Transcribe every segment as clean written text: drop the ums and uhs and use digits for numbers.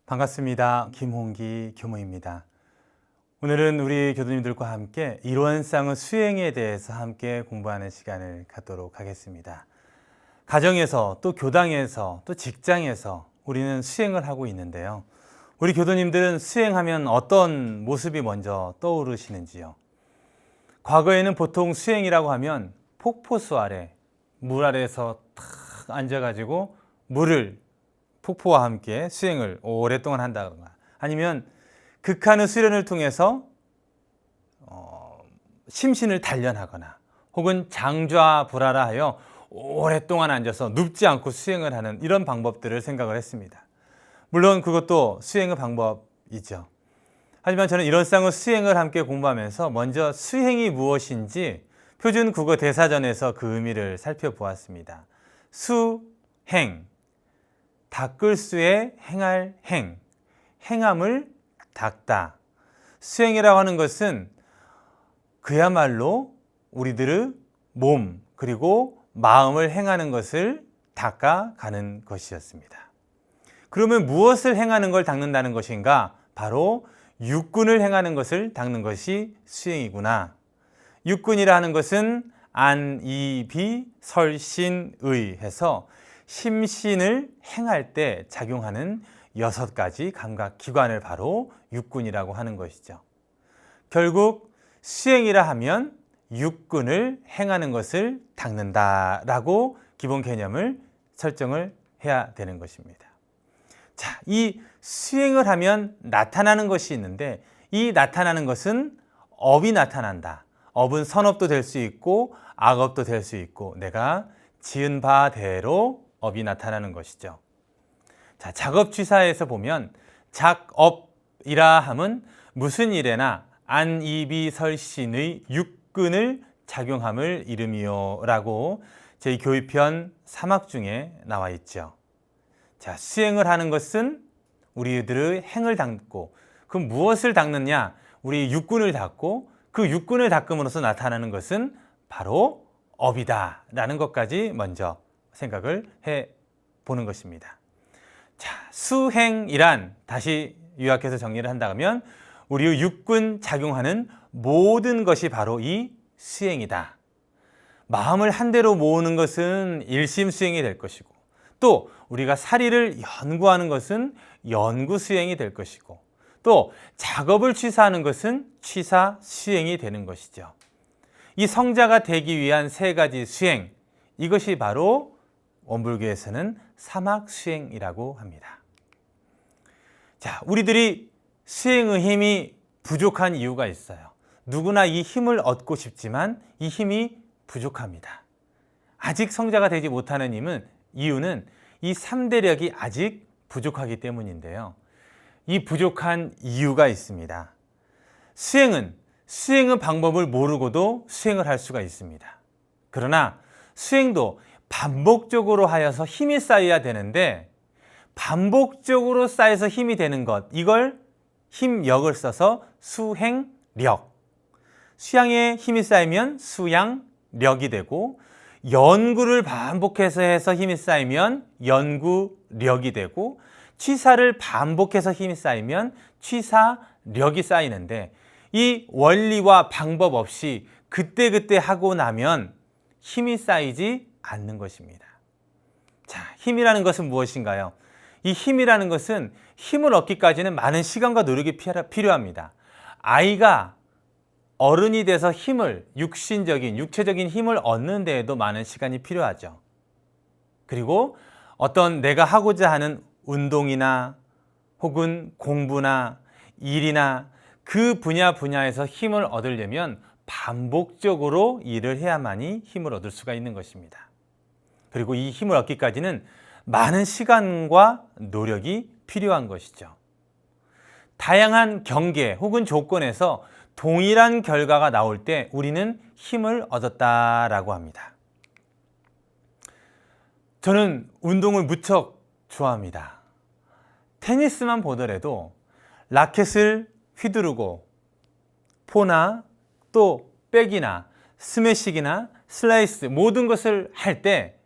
반갑습니다. 김홍기 교무입니다. 오늘은 우리 교수님들과 함께 일원상의 수행에 대해서 함께 공부하는 시간을 갖도록 하겠습니다. 가정에서 또 교당에서 또 직장에서 우리는 수행을 하고 있는데요. 우리 교도님들은 수행하면 어떤 모습이 먼저 떠오르시는지요? 과거에는 보통 수행이라고 하면 폭포수 아래, 물 아래에서 탁 앉아가지고 물을 폭포와 함께 수행을 오랫동안 한다거나 아니면 극한의 수련을 통해서 심신을 단련하거나 혹은 장좌불하라 하여 오랫동안 앉아서 눕지 않고 수행을 하는 이런 방법들을 생각을 했습니다. 물론 그것도 수행의 방법이죠. 하지만 저는 일원상의 수행을 함께 공부하면서 먼저 수행이 무엇인지 표준 국어 대사전에서 그 의미를 살펴보았습니다. 수행, 닦을 수에 행할 행, 행함을 닦다. 수행이라고 하는 것은 그야말로 우리들의 몸 그리고 마음을 행하는 것을 닦아가는 것이었습니다. 그러면 무엇을 행하는 걸 닦는다는 것인가? 바로 육군을 행하는 것을 닦는 것이 수행이구나. 육군이라 하는 것은 안, 이, 비, 설, 신, 의 해서 심신을 행할 때 작용하는 6가지 감각 기관을 바로 육군이라고 하는 것이죠. 결국 수행이라 하면 육군을 행하는 것을 닦는다라고 기본 개념을 설정을 해야 되는 것입니다. 자, 이 수행을 하면 나타나는 것이 있는데 이 나타나는 것은 업이 나타난다. 업은 선업도 될 수 있고 악업도 될 수 있고 내가 지은 바대로 업이 나타나는 것이죠. 자, 작업취사에서 보면 작업이라 함은 무슨 일에나 안, 이, 비, 설, 신의 육근을 작용함을 이름이요 라고 제 교의편 3학 중에 나와 있죠. 자, 수행을 하는 것은 우리들의 행을 닦고 그 무엇을 닦느냐? 우리 육군을 닦고 그 육군을 닦음으로써 나타나는 것은 바로 업이다 라는 것까지 먼저 생각을 해 보는 것입니다. 자, 수행이란 다시 요약해서 정리를 한다면 우리의 육군 작용하는 모든 것이 바로 이 수행이다. 마음을 한 대로 모으는 것은 일심수행이 될 것이고 또 우리가 사리를 연구하는 것은 연구수행이 될 것이고 또 작업을 취사하는 것은 취사수행이 되는 것이죠. 이 성자가 되기 위한 3가지 수행, 이것이 바로 원불교에서는 사막수행이라고 합니다. 자, 우리들이 수행의 힘이 부족한 이유가 있어요. 누구나 이 힘을 얻고 싶지만 이 힘이 부족합니다. 아직 성자가 되지 못하는 이유는 이 3대력이 아직 부족하기 때문인데요. 이 부족한 이유가 있습니다. 수행의 방법을 모르고도 수행을 할 수가 있습니다. 그러나 수행도 반복적으로 하여서 힘이 쌓여야 되는데 반복적으로 쌓여서 힘이 되는 것, 이걸 힘력을 써서 수행력. 수양에 힘이 쌓이면 수양력이 되고 연구를 반복해서 해서 힘이 쌓이면 연구력이 되고 취사를 반복해서 힘이 쌓이면 취사력이 쌓이는데 이 원리와 방법 없이 그때그때 하고 나면 힘이 쌓이지 않는 것입니다. 자, 힘이라는 것은 무엇인가요? 이 힘이라는 것은 힘을 얻기까지는 많은 시간과 노력이 필요합니다. 아이가 어른이 돼서 힘을, 육체적인 힘을 얻는 데에도 많은 시간이 필요하죠. 그리고 어떤 내가 하고자 하는 운동이나 혹은 공부나 일이나 그 분야에서 힘을 얻으려면 반복적으로 일을 해야만이 힘을 얻을 수가 있는 것입니다. 그리고 이 힘을 얻기까지는 많은 시간과 노력이 필요한 것이죠. 다양한 경계 혹은 조건에서 동일한 결과가 나올 때 우리는 힘을 얻었다라고 합니다. 저는 운동을 무척 좋아합니다. 테니스만 보더라도 라켓을 휘두르고 포나 또 백이나 스매식이나 슬라이스 모든 것을 할 때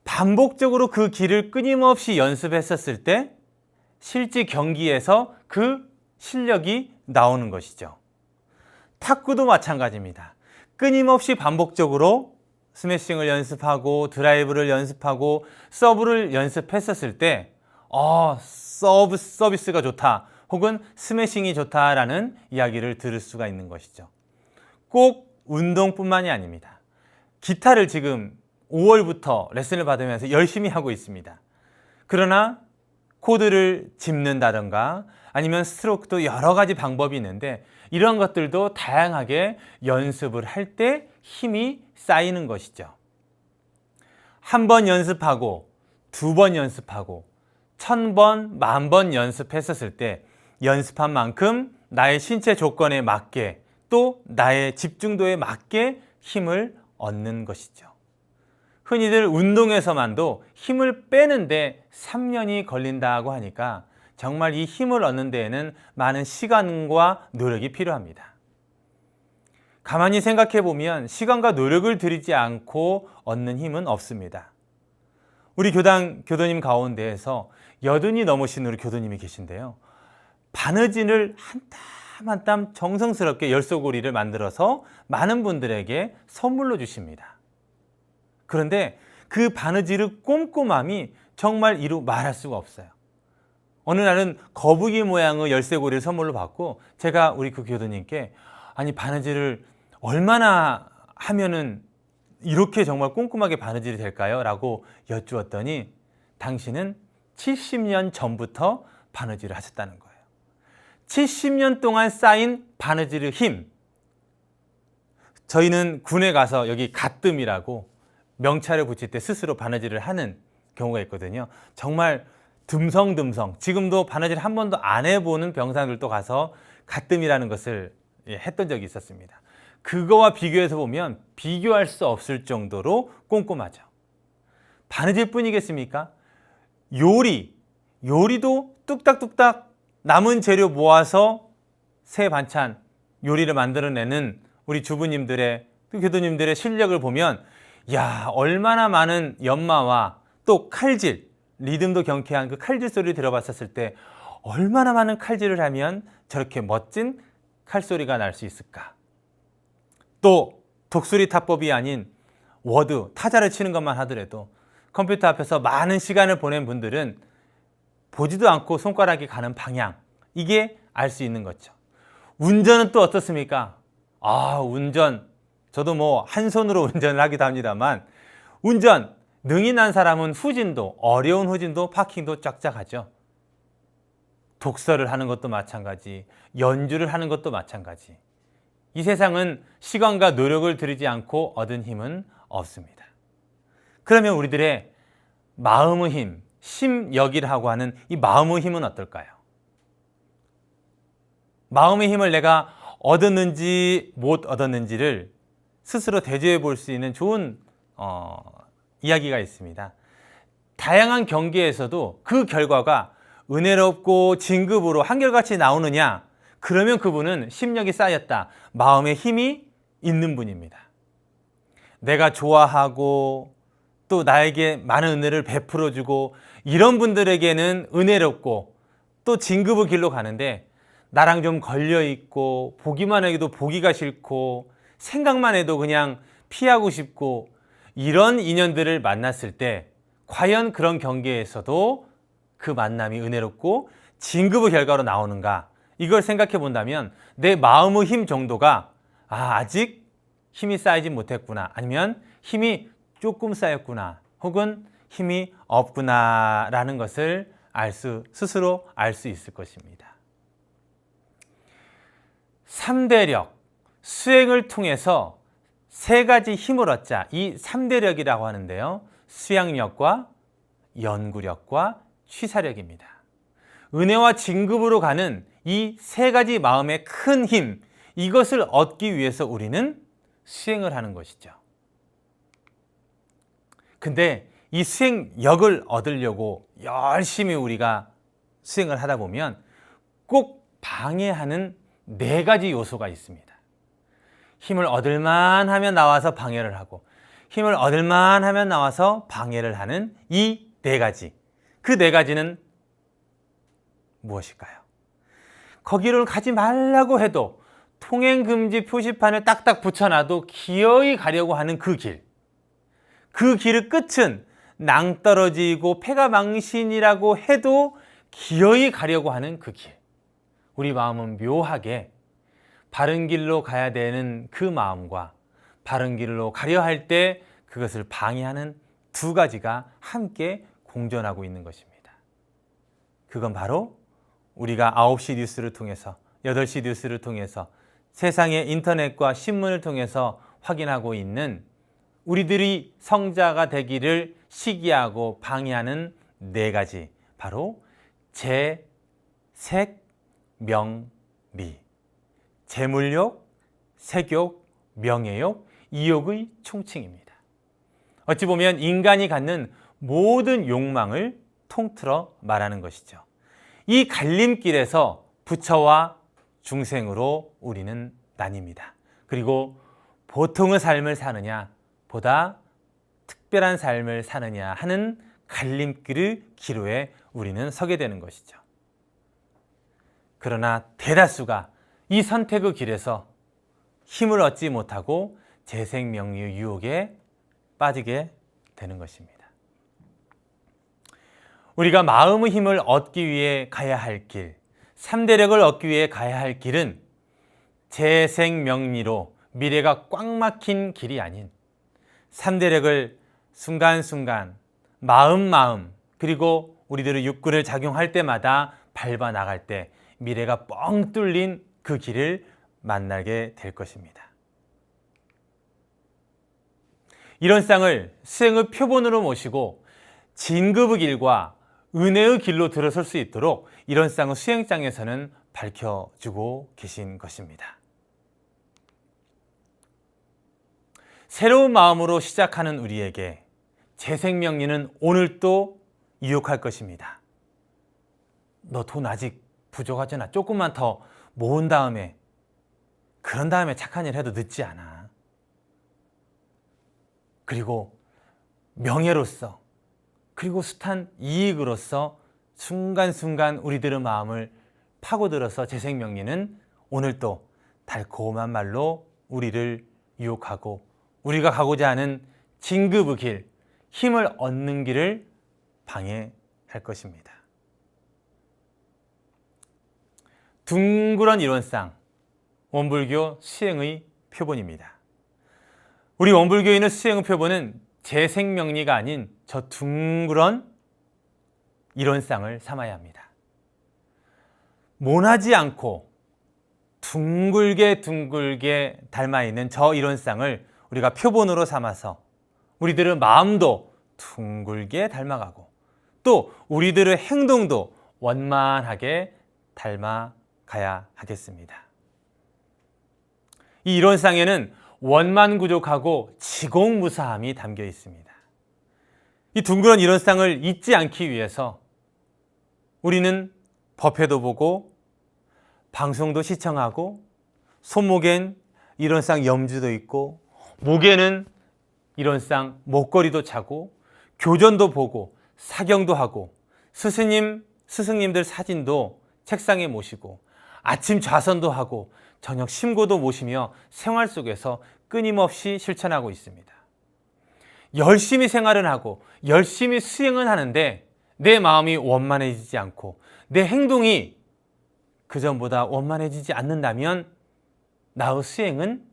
반복적으로 그 길을 끊임없이 연습했었을 때 실제 경기에서 그 실력이 나오는 것이죠. 탁구도 마찬가지입니다. 끊임없이 반복적으로 스매싱을 연습하고 드라이브를 연습하고 서브를 연습했었을 때 서비스가 좋다 혹은 스매싱이 좋다라는 이야기를 들을 수가 있는 것이죠. 꼭 운동뿐만이 아닙니다. 기타를 지금 5월부터 레슨을 받으면서 열심히 하고 있습니다. 그러나 코드를 짚는다던가 아니면 스트로크도 여러 가지 방법이 있는데 이런 것들도 다양하게 연습을 할 때 힘이 쌓이는 것이죠. 한 번 연습하고 2번 연습하고 1000번, 10,000번 연습했었을 때 연습한 만큼 나의 신체 조건에 맞게 또 나의 집중도에 맞게 힘을 얻는 것이죠. 흔히들 운동에서만도 힘을 빼는데 3년이 걸린다고 하니까 정말 이 힘을 얻는 데에는 많은 시간과 노력이 필요합니다. 가만히 생각해 보면 시간과 노력을 들이지 않고 얻는 힘은 없습니다. 우리 교도님 가운데에서 80이 넘으신 우리 교도님이 계신데요. 바느질을 한 땀 한 땀 정성스럽게 열쇠고리를 만들어서 많은 분들에게 선물로 주십니다. 그런데 그 바느질의 꼼꼼함이 정말 이루 말할 수가 없어요. 어느 날은 거북이 모양의 열쇠고리를 선물로 받고 제가 우리 그 교도님께 아니 바느질을 얼마나 하면은 이렇게 정말 꼼꼼하게 바느질이 될까요? 라고 여쭈었더니 당신은 70년 전부터 바느질을 하셨다는 거예요. 70년 동안 쌓인 바느질의 힘. 저희는 군에 가서 여기 가뜸이라고 명찰을 붙일 때 스스로 바느질을 하는 경우가 있거든요. 정말 듬성듬성 지금도 바느질 한 번도 안 해보는 병사들도 가서 가뜸이라는 것을 했던 적이 있었습니다. 그거와 비교해서 보면 비교할 수 없을 정도로 꼼꼼하죠. 바느질 뿐이겠습니까? 요리도 뚝딱뚝딱 남은 재료 모아서 새 반찬 요리를 만들어내는 우리 주부님들의 교도님들의 실력을 보면 야 얼마나 많은 연마와 또 칼질 리듬도 경쾌한 그 칼질 소리를 들어봤었을 때 얼마나 많은 칼질을 하면 저렇게 멋진 칼소리가 날 수 있을까. 또 독수리 타법이 아닌 워드 타자를 치는 것만 하더라도 컴퓨터 앞에서 많은 시간을 보낸 분들은 보지도 않고 손가락이 가는 방향 이게 알 수 있는 거죠. 운전은 또 어떻습니까? 운전 저도 뭐 한 손으로 운전을 하기도 합니다만 운전 능이 난 사람은 후진도 어려운 후진도 파킹도 쫙쫙 하죠. 독서를 하는 것도 마찬가지 연주를 하는 것도 마찬가지 이 세상은 시간과 노력을 들이지 않고 얻은 힘은 없습니다. 그러면 우리들의 마음의 힘, 심역이라고 하는 이 마음의 힘은 어떨까요? 마음의 힘을 내가 얻었는지 못 얻었는지를 스스로 대조해 볼 수 있는 좋은 이야기가 있습니다. 다양한 경기에서도 그 결과가 은혜롭고 진급으로 한결같이 나오느냐? 그러면 그분은 심력이 쌓였다. 마음의 힘이 있는 분입니다. 내가 좋아하고 또 나에게 많은 은혜를 베풀어주고 이런 분들에게는 은혜롭고 또 진급의 길로 가는데 나랑 좀 걸려있고 보기만 해도 보기가 싫고 생각만 해도 그냥 피하고 싶고 이런 인연들을 만났을 때 과연 그런 경계에서도 그 만남이 은혜롭고 진급의 결과로 나오는가 이걸 생각해 본다면 내 마음의 힘 정도가 아직 힘이 쌓이지 못했구나 아니면 힘이 조금 쌓였구나 혹은 힘이 없구나 라는 것을 스스로 알 수 있을 것입니다. 3대력, 수행을 통해서 3가지 힘을 얻자. 이 3대력이라고 하는데요. 수양력과 연구력과 취사력입니다. 은혜와 진급으로 가는 이 3가지 마음의 큰 힘, 이것을 얻기 위해서 우리는 수행을 하는 것이죠. 근데 이 수행력을 얻으려고 열심히 우리가 수행을 하다 보면 꼭 방해하는 4가지 요소가 있습니다. 힘을 얻을만 하면 나와서 방해를 하고 힘을 얻을만 하면 나와서 방해를 하는 이 4가지. 그 4가지는 무엇일까요? 거기를 가지 말라고 해도 통행금지 표시판을 딱딱 붙여놔도 기어이 가려고 하는 그 길. 그 길의 끝은 낭떠러지고 패가망신이라고 해도 기어이 가려고 하는 그 길. 우리 마음은 묘하게 바른 길로 가야 되는 그 마음과 바른 길로 가려 할 때 그것을 방해하는 두 가지가 함께 공존하고 있는 것입니다. 그건 바로 우리가 9시 뉴스를 통해서 8시 뉴스를 통해서 세상의 인터넷과 신문을 통해서 확인하고 있는 우리들이 성자가 되기를 시기하고 방해하는 네 가지, 바로 재, 색, 명, 미. 재물욕, 색욕, 명예욕, 이욕의 총칭입니다. 어찌 보면 인간이 갖는 모든 욕망을 통틀어 말하는 것이죠. 이 갈림길에서 부처와 중생으로 우리는 나뉩니다. 그리고 보통의 삶을 사느냐, 보다 특별한 삶을 사느냐 하는 갈림길의 기로에 우리는 서게 되는 것이죠. 그러나 대다수가 이 선택의 길에서 힘을 얻지 못하고 재생명리의 유혹에 빠지게 되는 것입니다. 우리가 마음의 힘을 얻기 위해 가야 할 길, 3대력을 얻기 위해 가야 할 길은 재생명리로 미래가 꽉 막힌 길이 아닌 3대력을 순간순간 마음 그리고 우리들의 육군을 작용할 때마다 밟아 나갈 때 미래가 뻥 뚫린 그 길을 만나게 될 것입니다. 이런 쌍을 수행의 표본으로 모시고 진급의 길과 은혜의 길로 들어설 수 있도록 이런 쌍의 수행장에서는 밝혀주고 계신 것입니다. 새로운 마음으로 시작하는 우리에게 재생명리는 오늘도 유혹할 것입니다. 너 돈 아직 부족하잖아. 조금만 더 모은 다음에, 그런 다음에 착한 일 해도 늦지 않아. 그리고 명예로서, 그리고 숱한 이익으로서 순간순간 우리들의 마음을 파고들어서 재생명리는 오늘도 달콤한 말로 우리를 유혹하고 우리가 가고자 하는 진급의 길, 힘을 얻는 길을 방해할 것입니다. 둥그런 이론상, 원불교 수행의 표본입니다. 우리 원불교인의 수행의 표본은 재생명리가 아닌 저 둥그런 이론상을 삼아야 합니다. 모나지 않고 둥글게 닮아있는 저 이론상을 우리가 표본으로 삼아서 우리들의 마음도 둥글게 닮아가고 또 우리들의 행동도 원만하게 닮아가야 하겠습니다. 이 이론상에는 원만구족하고 지공무사함이 담겨 있습니다. 이 둥그런 이론상을 잊지 않기 위해서 우리는 법회도 보고 방송도 시청하고 손목엔 이론상 염주도 있고 목에는 이론상 목걸이도 차고 교전도 보고 사경도 하고 스승님들 사진도 책상에 모시고 아침 좌선도 하고 저녁 심고도 모시며 생활 속에서 끊임없이 실천하고 있습니다. 열심히 생활은 하고 열심히 수행은 하는데 내 마음이 원만해지지 않고 내 행동이 그전보다 원만해지지 않는다면 나의 수행은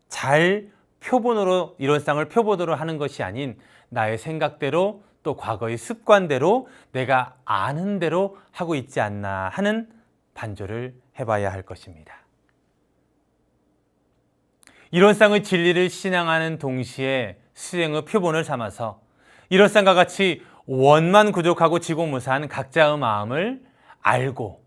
잘 표본으로 이론상을 표본으로 하는 것이 아닌 나의 생각대로 또 과거의 습관대로 내가 아는 대로 하고 있지 않나 하는 반조를 해봐야 할 것입니다. 이론상의 진리를 신앙하는 동시에 수행의 표본을 삼아서 이론상과 같이 원만구족하고 지공무사한 각자의 마음을 알고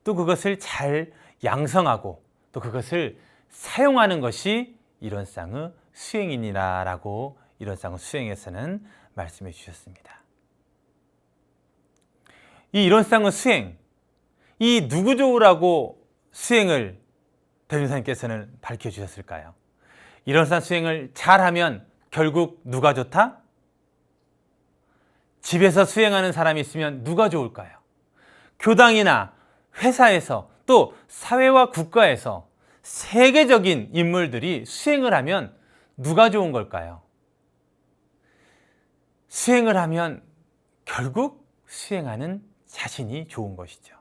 또 그것을 잘 양성하고 또 그것을 사용하는 것이 이론상의 수행이니라라고 이론상의 수행에서는 말씀해 주셨습니다. 이 이론상의 수행, 이 누구 좋으라고 수행을 대륜사님께서는 밝혀주셨을까요? 이론상 수행을 잘하면 결국 누가 좋다? 집에서 수행하는 사람이 있으면 누가 좋을까요? 교당이나 회사에서 또 사회와 국가에서 세계적인 인물들이 수행을 하면 누가 좋은 걸까요? 수행을 하면 결국 수행하는 자신이 좋은 것이죠.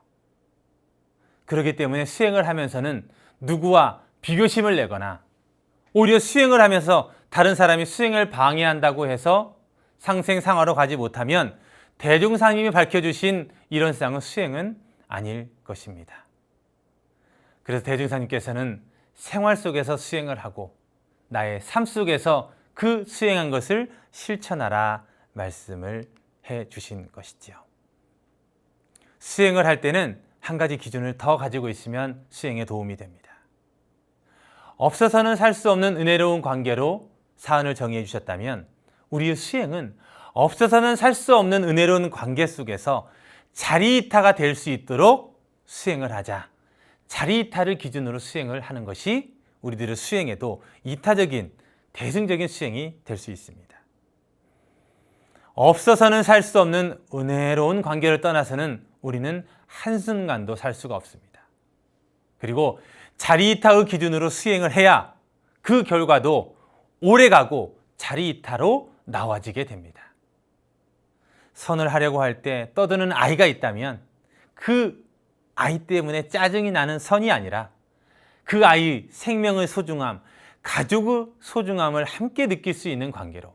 그렇기 때문에 수행을 하면서는 누구와 비교심을 내거나 오히려 수행을 하면서 다른 사람이 수행을 방해한다고 해서 상생상하로 가지 못하면 대종사님이 밝혀주신 이런 쌍은 수행은 아닐 것입니다. 그래서 대종사님께서는 생활 속에서 수행을 하고 나의 삶 속에서 그 수행한 것을 실천하라 말씀을 해 주신 것이지요. 수행을 할 때는 한 가지 기준을 더 가지고 있으면 수행에 도움이 됩니다. 없어서는 살 수 없는 은혜로운 관계로 사안을 정의해 주셨다면 우리의 수행은 없어서는 살 수 없는 은혜로운 관계 속에서 자리이타가 될 수 있도록 수행을 하자. 자리이타를 기준으로 수행을 하는 것이 우리들의 수행에도 이타적인 대승적인 수행이 될 수 있습니다. 없어서는 살 수 없는 은혜로운 관계를 떠나서는 우리는 한순간도 살 수가 없습니다. 그리고 자리이타의 기준으로 수행을 해야 그 결과도 오래가고 자리이타로 나와지게 됩니다. 선을 하려고 할 때 떠드는 아이가 있다면 그 아이 때문에 짜증이 나는 선이 아니라 그 아이의 생명의 소중함, 가족의 소중함을 함께 느낄 수 있는 관계로,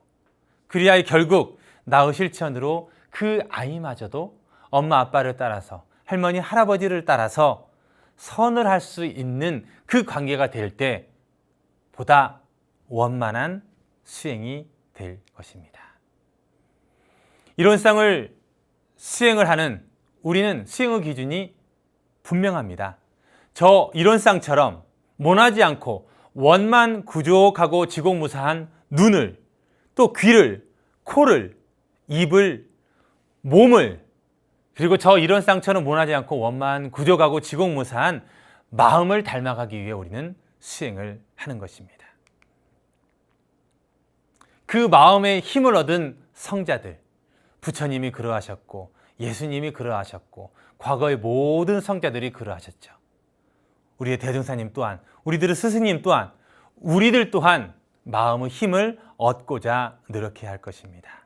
그리야 결국 나의 실천으로 그 아이마저도 엄마 아빠를 따라서 할머니 할아버지를 따라서 선을 할 수 있는 그 관계가 될 때 보다 원만한 수행이 될 것입니다. 이런 쌍을 수행을 하는 우리는 수행의 기준이 분명합니다. 저 이런 쌍처럼 모나지 않고 원만 구족하고 지공무사한 눈을, 또 귀를, 코를, 입을, 몸을, 그리고 저 이런 쌍처럼 모나지 않고 원만 구족하고 지공무사한 마음을 닮아가기 위해 우리는 수행을 하는 것입니다. 그 마음에 힘을 얻은 성자들, 부처님이 그러하셨고 예수님이 그러하셨고 과거의 모든 성자들이 그러하셨죠. 우리의 대종사님 또한, 우리들의 스승님 또한, 우리들 또한 마음의 힘을 얻고자 노력해야 할 것입니다.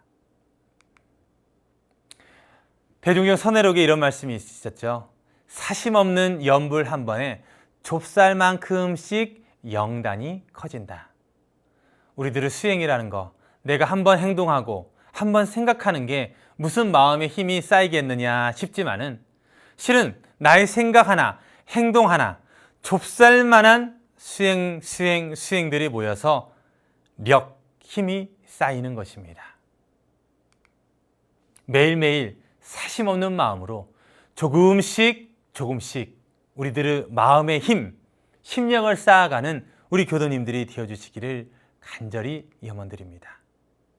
대종경 선해록에 이런 말씀이 있었죠. 사심 없는 연불 한 번에 좁쌀만큼씩 영단이 커진다. 우리들의 수행이라는 거, 내가 한번 행동하고 한번 생각하는 게 무슨 마음의 힘이 쌓이겠느냐 싶지만은 실은 나의 생각 하나, 행동 하나, 좁쌀만한 수행들이 모여서 힘이 쌓이는 것입니다. 매일매일 사심 없는 마음으로 조금씩 우리들의 마음의 힘, 심령을 쌓아가는 우리 교도님들이 되어주시기를 간절히 염원드립니다.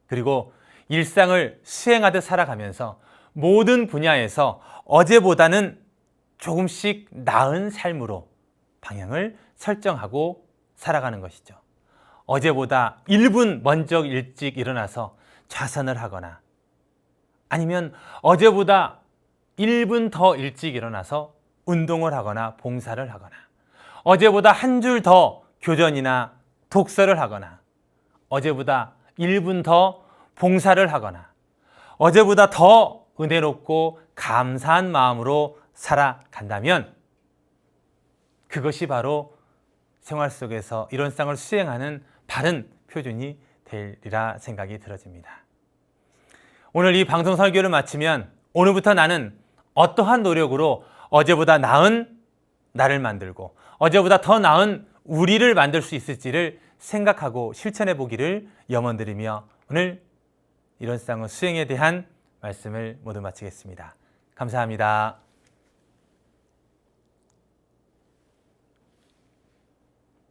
그리고 일상을 수행하듯 살아가면서 모든 분야에서 어제보다는 조금씩 나은 삶으로 방향을 설정하고 살아가는 것이죠. 어제보다 1분 먼저 일찍 일어나서 좌선을 하거나 아니면 어제보다 1분 더 일찍 일어나서 운동을 하거나 봉사를 하거나 어제보다 한 줄 더 교전이나 독서를 하거나 어제보다 1분 더 봉사를 하거나 어제보다 더 은혜롭고 감사한 마음으로 살아간다면 그것이 바로 생활 속에서 이런 쌍을 수행하는 바른 표준이 되리라 생각이 들어집니다. 오늘 이 방송 설교를 마치면 오늘부터 나는 어떠한 노력으로 어제보다 나은 나를 만들고 어제보다 더 나은 우리를 만들 수 있을지를 생각하고 실천해 보기를 염원드리며 오늘 이런 쌍의 수행에 대한 말씀을 모두 마치겠습니다. 감사합니다.